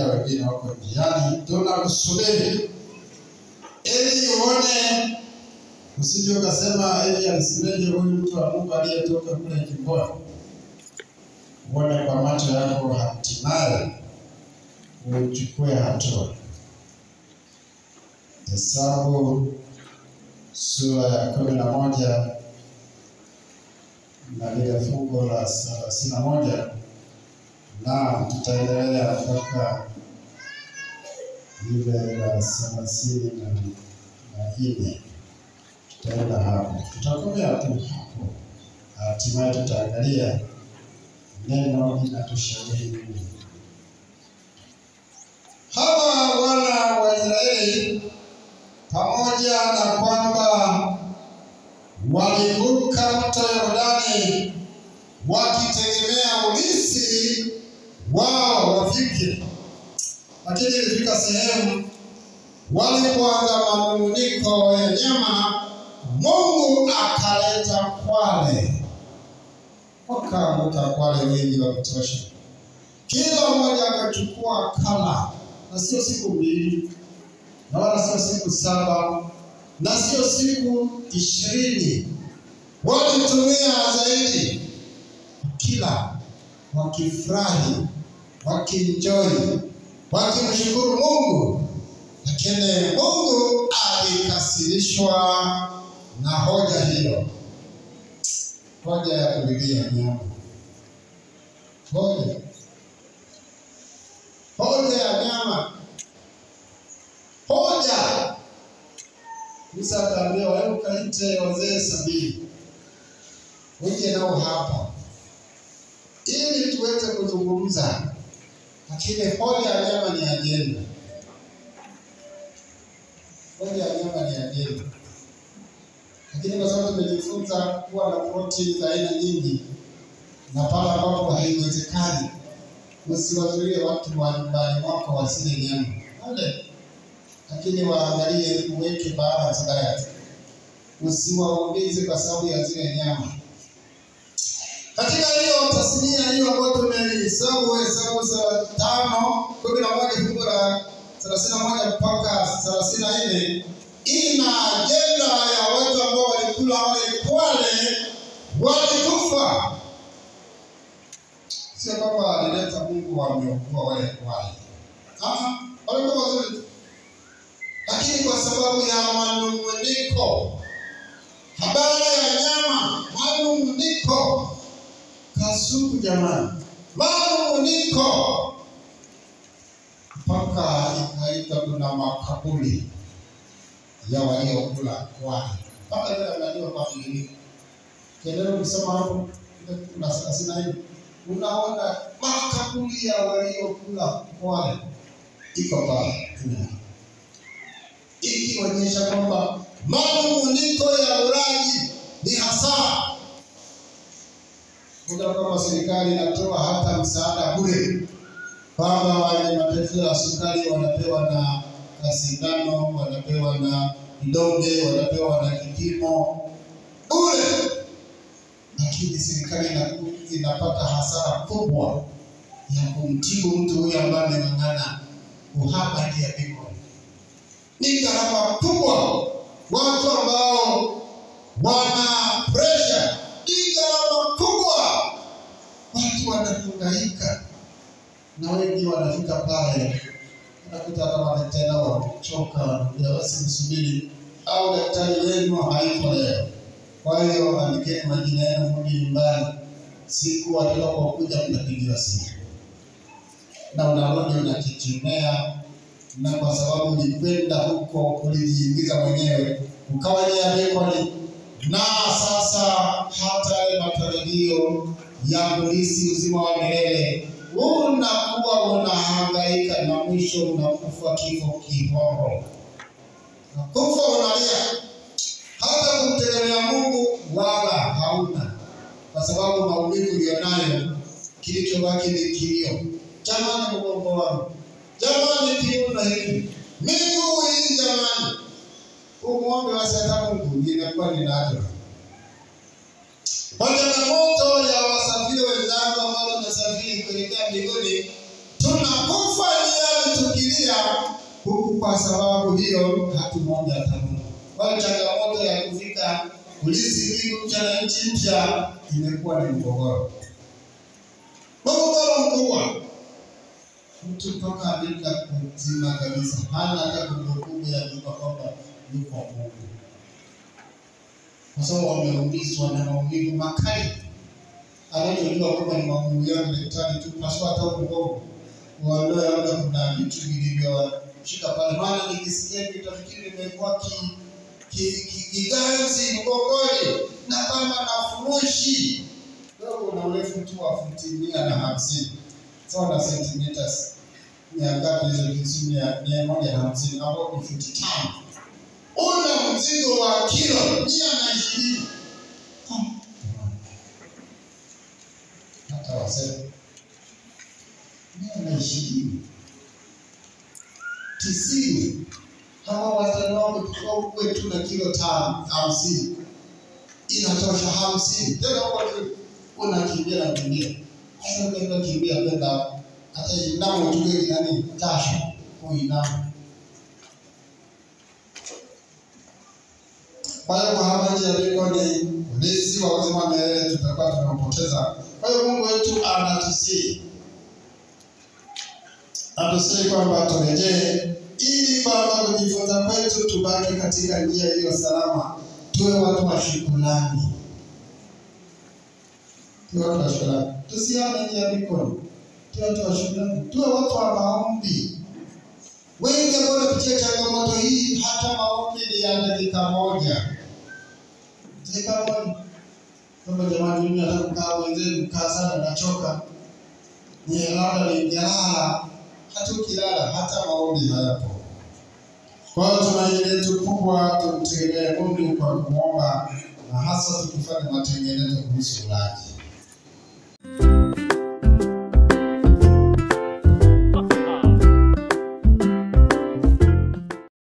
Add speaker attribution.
Speaker 1: tunaangalia wengine wako njiani, tunakusubiri ili uone, usije ukasema ili alisemeje huyu mtu wa Mungu aliyetoka kule Kimboni. Uone kwa macho yako, hatimaye uchukue hatua. Hesabu sura ya 11 na lile fungu la 31, na tutaendelea mpaka lile la 34. Tutaenda hapo, tutakomea tu hapo. Hatimaye tutaangalia neno linatushauri nini. Hawa wana wa Israeli, pamoja na kwamba walivuka mto Yordani wakitegemea ulisi wao wafike, lakini ilifika sehemu walipoanza manung'uniko ya nyama, Mungu akaleta kwale. Wakaamka kwale wengi wa kutosha, kila mmoja akachukua kala, na sio siku 2, na wala sio siku 7, na sio siku 20. Walitumia zaidi, kila wakifurahi, wakienjoy, wakimshukuru Mungu. Lakini Mungu alikasirishwa na hoja hiyo, hoja ya kulilia nyama, hoja ya nyama, hoja. Musa akaambia, wewe kaite wazee 70 uje nao hapa ili tuweze kuzungumza. Lakini hoja ya nyama ni ajenda. Hoja ya nyama ni ajenda. Lakini kwa sababu tumejifunza kuwa na protein za aina nyingi, na pale ambapo haiwezekani, usiwazuie watu wa nyumbani mwako wasile nyama. Lakini waangalie, uweke balance diet. Usiwaongeze kwa sababu ya zile nyama. Katika hiyo tasnia hiyo ambayo tumehesabu, Hesabu 5:11 fungu la 31 mpaka 34, ina ajenda ya watu ambao walikula wale kwale walikufa. Sio kwamba alileta Mungu wameokoa wale kwale. Walikuwa wazuri. Lakini kwa sababu ya manung'uniko, habari ya nyama, manung'uniko, kasuku jamani, manung'uniko, mpaka ikaita kuna makaburi ya waliokula kwale. Mpaka ile analiwa kwa nini? Kelele kusema hapo kuna 34, unaona makaburi ya waliokula kwale iko pale. Ikionyesha kwamba manung'uniko ya ulaji ni hasara. Kuna kama serikali inatoa hata msaada bure, kwamba wale matatizo ya sukari wanapewa na sindano, wanapewa na vidonge, wanapewa na kipimo bure. Lakini serikali inapata hasara kubwa ya kumtibu mtu huyu ambaye ameng'ang'ana uhaba ya biko. Ni gharama kubwa. Watu ambao wana pressure, ni gharama kubwa. Watu wanahangaika, na wengi wanafika pale unakuta kama daktari wamechoka, ndio basi msubiri, au daktari wenu hayupo leo, kwa hiyo andikeni majina yenu mrudi nyumbani. Siku watakapokuja mnapigiwa simu, na unarudi unakichimea. Na kwa sababu ulikwenda huko kulijiingiza mwenyewe, ukawa ni adekoni, na sasa hata ile matarajio ya kulisi uzima wa milele unakuwa unahangaika, na mwisho unakufa kifo kihoho. Kufa unalia, hata kumtegemea Mungu wala hauna, kwa sababu maumivu ulionayo kilichobaki ni kilio. Jamani, mgongo wangu, jamani, kiuno hiki, miguu hii, jamani. Umuombe wasata Mungu, inakuwa ni nadra. Kwa changamoto ya wasafiri wenzangu ambao wanasafiri kuelekea mbinguni, tunakufa njiani. mpya huku, kwa sababu hiyo hatumuombe hata Mungu. Kwa hiyo changamoto ya kufika kulisi mbingu mpya na nchi mpya imekuwa ni mgogoro. Mgogoro mkubwa. Mtu kutoka Amerika kuzima kabisa hana hata kumbukumbu ya kujua kwamba yuko Mungu, kwa sababu wameumizwa na maumivu makali. Anajua kwamba ni maumivu ya daktari tu, paswa hata ubongo uondoe, labda kuna vitu vilivyoshika pale. Maana nikisikia nitafikiri nimekuwa kiganzi mgongoni na kama nafurushi. Leo una urefu tu wa futi 150. Sawa na centimeters. Ni ngapi hizo kitu 150 hapo ni futi 5. Una mzigo wa kilo 120. Hata wasema 120. 90. Hawa wataona kwa kwetu na kilo 50. Inatosha 50. Tena unakimbia na kumbia. Sasa ndio kimbia kwenda hata inamo tugeni nani tasha kuinama. Kwa hiyo habari ya rekodi lesi wa uzima milele tutakuwa tunapoteza. Kwa hiyo Mungu wetu anatusii kwamba turejee, ili kwamba kujifunza kwetu tubaki katika njia hiyo salama. Tuwe watu wa shukrani. Tuwe watu wa shukrani. Tusiane njia mikono. Tuwe watu wa shukrani. Tuwe watu wa maombi. Wengi ambao wanapitia changamoto hii, hata maombi ni ya dakika moja. Dakika moja. Kama jamani, mimi nataka kukaa wenzenu, kukaa sana nachoka. Ni labda ni jalala. Hata ukilala, hata maombi hayapo. Kwa hiyo tumaini letu kubwa tumtegemee Mungu kwa kuomba, na hasa tukifanya matengenezo kuhusu ulaji.